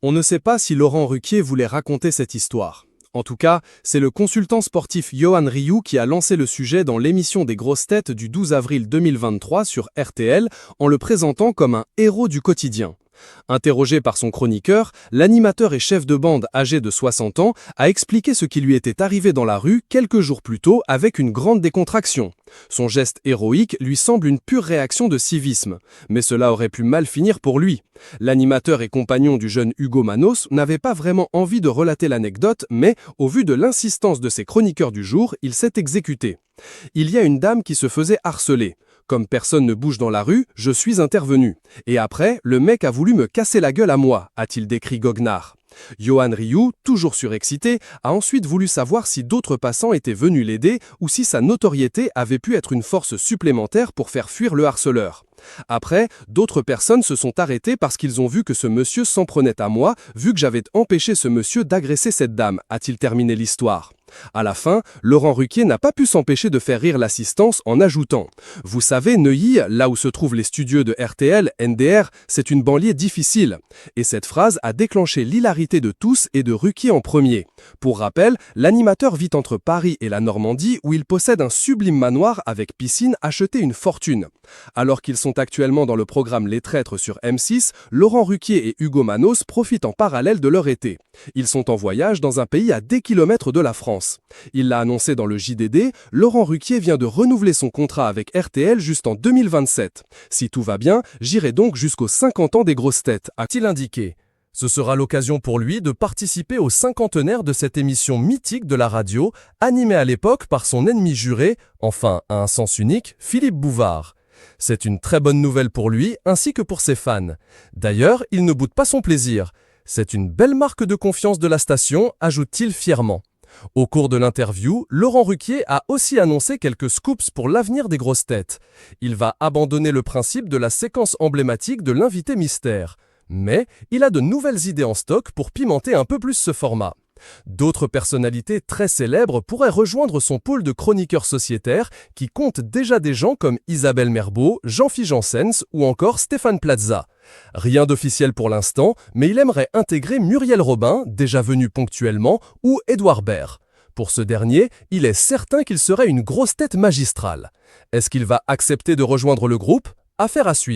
On ne sait pas si Laurent Ruquier voulait raconter cette histoire. En tout cas, c'est le consultant sportif Yohan Ryu qui a lancé le sujet dans l'émission des grosses têtes du 12 avril 2023 sur RTL en le présentant comme un héros du quotidien. Interrogé par son chroniqueur, l'animateur et chef de bande âgé de 60 ans a expliqué ce qui lui était arrivé dans la rue quelques jours plus tôt avec une grande décontraction. Son geste héroïque lui semble une pure réaction de civisme, mais cela aurait pu mal finir pour lui. L'animateur et compagnon du jeune Hugo Manos n'avait pas vraiment envie de relater l'anecdote, mais au vu de l'insistance de ses chroniqueurs du jour, il s'est exécuté. Il y a une dame qui se faisait harceler. Comme personne ne bouge dans la rue, je suis intervenu. Et après, le mec a voulu me casser la gueule à moi, a-t-il décrit Goguenard. Yohan Ryu, toujours surexcité, a ensuite voulu savoir si d'autres passants étaient venus l'aider ou si sa notoriété avait pu être une force supplémentaire pour faire fuir le harceleur. Après, d'autres personnes se sont arrêtées parce qu'ils ont vu que ce monsieur s'en prenait à moi, vu que j'avais empêché ce monsieur d'agresser cette dame, a-t-il terminé l'histoire. À la fin, Laurent Ruquier n'a pas pu s'empêcher de faire rire l'assistance en ajoutant « Vous savez, Neuilly, là où se trouvent les studios de RTL, NDR, c'est une banlieue difficile. » Et cette phrase a déclenché l'hilarité de tous et de Ruquier en premier. Pour rappel, l'animateur vit entre Paris et la Normandie où il possède un sublime manoir avec piscine acheté une fortune. Alors qu'ils sont actuellement dans le programme Les Traîtres sur M6, Laurent Ruquier et Hugo Manos profitent en parallèle de leur été. Ils sont en voyage dans un pays à des kilomètres de la France. Il l'a annoncé dans le JDD, Laurent Ruquier vient de renouveler son contrat avec RTL jusqu'en 2027. Si tout va bien, j'irai donc jusqu'aux 50 ans des grosses têtes, a-t-il indiqué. Ce sera l'occasion pour lui de participer au cinquantenaire de cette émission mythique de la radio, animée à l'époque par son ennemi juré, enfin à un sens unique, Philippe Bouvard. C'est une très bonne nouvelle pour lui ainsi que pour ses fans. D'ailleurs, il ne boude pas son plaisir. C'est une belle marque de confiance de la station, ajoute-t-il fièrement. Au cours de l'interview, Laurent Ruquier a aussi annoncé quelques scoops pour l'avenir des grosses têtes. Il va abandonner le principe de la séquence emblématique de l'invité mystère. Mais il a de nouvelles idées en stock pour pimenter un peu plus ce format. D'autres personnalités très célèbres pourraient rejoindre son pôle de chroniqueurs sociétaires qui compte déjà des gens comme Isabelle Merbaud, Jean-Philippe Janssens ou encore Stéphane Plaza. Rien d'officiel pour l'instant, mais il aimerait intégrer Muriel Robin, déjà venu ponctuellement, ou Édouard Baird. Pour ce dernier, il est certain qu'il serait une grosse tête magistrale. Est-ce qu'il va accepter de rejoindre le groupe ? Affaire à suivre.